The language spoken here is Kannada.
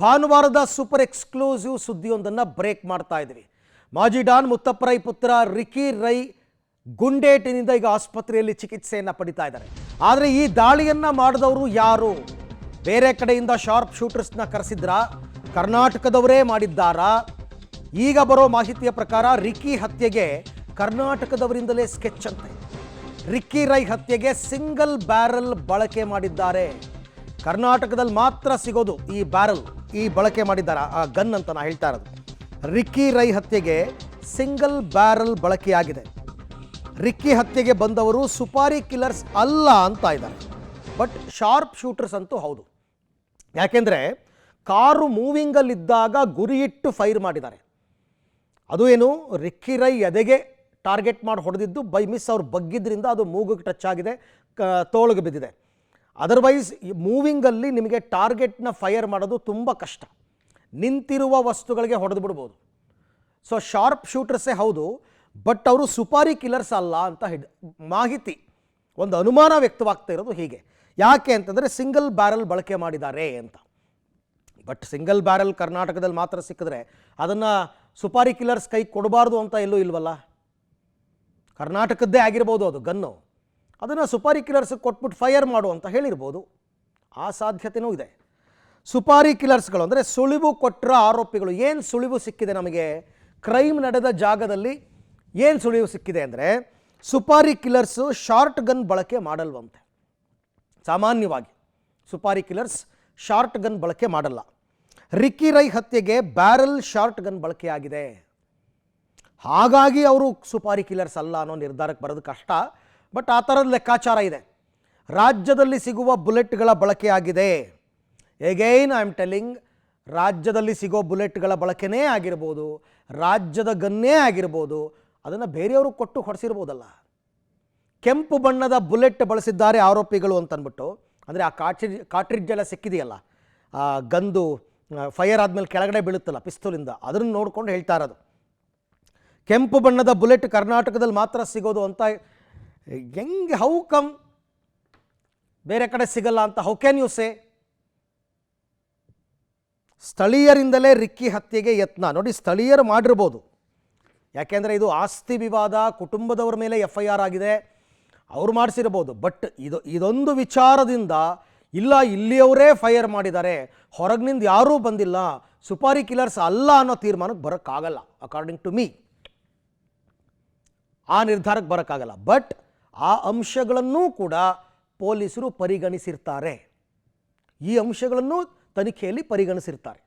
ಭಾನುವಾರದ ಸೂಪರ್ ಎಕ್ಸ್ಕ್ಲೂಸಿವ್ ಸುದ್ದಿಯೊಂದನ್ನು ಬ್ರೇಕ್ ಮಾಡ್ತಾ ಇದ್ವಿ. ಮಾಜಿ ಡಾನ್ ಮುತ್ತಪ್ಪ ರೈ ಪುತ್ರ ರಿಕ್ಕಿ ರೈ ಗುಂಡೇಟಿನಿಂದ ಈಗ ಆಸ್ಪತ್ರೆಯಲ್ಲಿ ಚಿಕಿತ್ಸೆಯನ್ನು ಪಡಿತಾ ಇದ್ದಾರೆ. ಆದರೆ ಈ ದಾಳಿಯನ್ನು ಮಾಡಿದವರು ಯಾರು? ಬೇರೆ ಕಡೆಯಿಂದ ಶಾರ್ಪ್ ಶೂಟರ್ಸ್ನ ಕರೆಸಿದ್ರಾ? ಕರ್ನಾಟಕದವರೇ ಮಾಡಿದ್ದಾರಾ? ಈಗ ಬರೋ ಮಾಹಿತಿಯ ಪ್ರಕಾರ ರಿಕ್ಕಿ ಹತ್ಯೆಗೆ ಕರ್ನಾಟಕದವರಿಂದಲೇ ಸ್ಕೆಚ್ ಅಂತೆ. ರಿಕ್ಕಿ ರೈ ಹತ್ಯೆಗೆ ಸಿಂಗಲ್ ಬ್ಯಾರಲ್ ಬಳಕೆ ಮಾಡಿದ್ದಾರೆ. ಕರ್ನಾಟಕದಲ್ಲಿ ಮಾತ್ರ ಸಿಗೋದು ಈ ಬ್ಯಾರಲ್, ಈ ಬಳಕೆ ಮಾಡಿದ್ದಾರೆ ಆ ಗನ್ ಅಂತ ನಾ ಹೇಳ್ತಾ ಇರೋದು. ರಿಕ್ಕಿ ರೈ ಹತ್ಯೆಗೆ ಸಿಂಗಲ್ ಬ್ಯಾರಲ್ ಬಳಕೆಯಾಗಿದೆ. ರಿಕ್ಕಿ ಹತ್ಯೆಗೆ ಬಂದವರು ಸುಪಾರಿ ಕಿಲ್ಲರ್ಸ್ ಅಲ್ಲ ಅಂತ ಇದ್ದಾರೆ, ಬಟ್ ಶಾರ್ಪ್ ಶೂಟರ್ಸ್ ಅಂತೂ ಹೌದು. ಯಾಕೆಂದರೆ ಕಾರು ಮೂವಿಂಗಲ್ಲಿದ್ದಾಗ ಗುರಿಯಿಟ್ಟು ಫೈರ್ ಮಾಡಿದ್ದಾರೆ. ಅದು ಏನು, ರಿಕ್ಕಿ ರೈ ಎದೆಗೆ ಟಾರ್ಗೆಟ್ ಮಾಡಿ ಹೊಡೆದಿದ್ದು, ಬೈ ಮಿಸ್ ಅವ್ರು ಬಗ್ಗಿದ್ರಿಂದ ಅದು ಮೂಗಿಗೆ ಟಚ್ ಆಗಿದೆ, ತೋಳಿಗೆ ಬಿದ್ದಿದೆ. ಅದರ್ವೈಸ್ ಮೂವಿಂಗಲ್ಲಿ ನಿಮಗೆ ಟಾರ್ಗೆಟ್ನ ಫೈರ್ ಮಾಡೋದು ತುಂಬ ಕಷ್ಟ. ನಿಂತಿರುವ ವಸ್ತುಗಳಿಗೆ ಹೊಡೆದು ಬಿಡ್ಬೋದು. ಸೊ ಶಾರ್ಪ್ ಶೂಟರ್ಸೇ ಹೌದು, ಬಟ್ ಅವರು ಸುಪಾರಿ ಕಿಲ್ಲರ್ಸ್ ಅಲ್ಲ ಅಂತ ಮಾಹಿತಿ, ಒಂದು ಅನುಮಾನ ವ್ಯಕ್ತವಾಗ್ತಾ ಇರೋದು ಹೀಗೆ. ಯಾಕೆ ಅಂತಂದರೆ ಸಿಂಗಲ್ ಬ್ಯಾರಲ್ ಬಳಕೆ ಮಾಡಿದ್ದಾರೆ ಅಂತ. ಬಟ್ ಸಿಂಗಲ್ ಬ್ಯಾರಲ್ ಕರ್ನಾಟಕದಲ್ಲಿ ಮಾತ್ರ ಸಿಕ್ಕಿದ್ರೆ ಅದನ್ನು ಸುಪಾರಿ ಕಿಲ್ಲರ್ಸ್ ಕೈ ಕೊಡಬಾರ್ದು ಅಂತ ಎಲ್ಲೂ ಇಲ್ವಲ್ಲ. ಕರ್ನಾಟಕದ್ದೇ ಆಗಿರ್ಬೋದು ಅದು ಗನ್ನು, ಅದನ್ನು ಸುಪಾರಿ ಕಿಲ್ಲರ್ಸ್ಗೆ ಕೊಟ್ಬಿಟ್ಟು ಫೈರ್ ಮಾಡು ಅಂತ ಹೇಳಿರ್ಬೋದು. ಆ ಸಾಧ್ಯತೆಯೂ ಇದೆ. ಸುಪಾರಿ ಕಿಲ್ಲರ್ಸ್ಗಳು ಅಂದರೆ ಸುಳಿವು ಕೊಟ್ಟರ ಆರೋಪಿಗಳು. ಏನು ಸುಳಿವು ಸಿಕ್ಕಿದೆ ನಮಗೆ? ಕ್ರೈಮ್ ನಡೆದ ಜಾಗದಲ್ಲಿ ಏನು ಸುಳಿವು ಸಿಕ್ಕಿದೆ ಅಂದರೆ, ಸುಪಾರಿ ಕಿಲ್ಲರ್ಸು ಶಾರ್ಟ್ ಗನ್ ಬಳಕೆ ಮಾಡಲ್ವಂತೆ. ಸಾಮಾನ್ಯವಾಗಿ ಸುಪಾರಿ ಕಿಲ್ಲರ್ಸ್ ಶಾರ್ಟ್ ಗನ್ ಬಳಕೆ ಮಾಡಲ್ಲ. ರಿಕ್ಕಿ ರೈ ಹತ್ಯೆಗೆ ಬ್ಯಾರಲ್ ಶಾರ್ಟ್ ಗನ್ ಬಳಕೆಯಾಗಿದೆ. ಹಾಗಾಗಿ ಅವರು ಸುಪಾರಿ ಕಿಲ್ಲರ್ಸ್ ಅಲ್ಲ ಅನ್ನೋ ನಿರ್ಧಾರಕ್ಕೆ ಬರೋದು ಕಷ್ಟ, ಬಟ್ ಆ ಥರದ ಲೆಕ್ಕಾಚಾರ ಇದೆ. ರಾಜ್ಯದಲ್ಲಿ ಸಿಗುವ ಬುಲೆಟ್ಗಳ ಬಳಕೆಯಾಗಿದೆ. ಎಗೈನ್ ಐ ಆಮ್ ಟೆಲ್ಲಿಂಗ್, ರಾಜ್ಯದಲ್ಲಿ ಸಿಗೋ ಬುಲೆಟ್ಗಳ ಬಳಕೆನೇ ಆಗಿರ್ಬೋದು, ರಾಜ್ಯದ ಗನ್ನೇ ಆಗಿರ್ಬೋದು, ಅದನ್ನು ಬೇರೆಯವರು ಕೊಟ್ಟು ಹೊಡೆಸಿರ್ಬೋದಲ್ಲ. ಕೆಂಪು ಬಣ್ಣದ ಬುಲೆಟ್ ಬಳಸಿದ್ದಾರೆ ಆರೋಪಿಗಳು ಅಂತಂದ್ಬಿಟ್ಟು, ಅಂದರೆ ಆ ಕಾಟ್ರಿಡ್ಜ್ ಎಲ್ಲ ಸಿಕ್ಕಿದೆಯಲ್ಲ, ಆ ಗಂದು ಫೈರ್ ಆದಮೇಲೆ ಕೆಳಗಡೆ ಬೀಳುತ್ತಲ್ಲ ಪಿಸ್ತೂಲಿಂದ, ಅದನ್ನು ನೋಡ್ಕೊಂಡು ಹೇಳ್ತಾ ಇರೋದು. ಕೆಂಪು ಬಣ್ಣದ ಬುಲೆಟ್ ಕರ್ನಾಟಕದಲ್ಲಿ ಮಾತ್ರ ಸಿಗೋದು ಅಂತ ಹೆಂಗೆ, ಹೌ ಕಮ್ ಬೇರೆ ಕಡೆ ಸಿಗಲ್ಲ ಅಂತ ಹೌ ಕ್ಯಾನ್ ಯು ಸೇ? ಸ್ಥಳೀಯರಿಂದಲೇ ರಿಕ್ಕಿ ಹತ್ಯೆಗೆ ಯತ್ನ. ನೋಡಿ, ಸ್ಥಳೀಯರು ಮಾಡಿರ್ಬೋದು, ಯಾಕೆಂದರೆ ಇದು ಆಸ್ತಿ ವಿವಾದ, ಕುಟುಂಬದವ್ರ ಮೇಲೆ FIR ಆಗಿದೆ, ಅವ್ರು ಮಾಡಿಸಿರ್ಬೋದು. ಬಟ್ ಇದೊಂದು ವಿಚಾರದಿಂದ ಇಲ್ಲ, ಇಲ್ಲಿಯವರೇ ಫೈರ್ ಮಾಡಿದ್ದಾರೆ, ಹೊರಗಿನಿಂದ ಯಾರೂ ಬಂದಿಲ್ಲ, ಸುಪಾರಿ ಕಿಲ್ಲರ್ಸ್ ಅಲ್ಲ ಅನ್ನೋ ತೀರ್ಮಾನಕ್ಕೆ ಬರೋಕ್ಕಾಗಲ್ಲ. ಅಕಾರ್ಡಿಂಗ್ ಟು ಮೀ ಆ ನಿರ್ಧಾರಕ್ಕೆ ಬರೋಕ್ಕಾಗಲ್ಲ. ಬಟ್ ಆ ಅಂಶಗಳನ್ನೂ ಕೂಡ ಪೊಲೀಸರು ಪರಿಗಣಿಸಿರ್ತಾರೆ. ಈ ಅಂಶಗಳನ್ನು ತನಿಖೆಯಲ್ಲಿ ಪರಿಗಣಿಸಿರ್ತಾರೆ.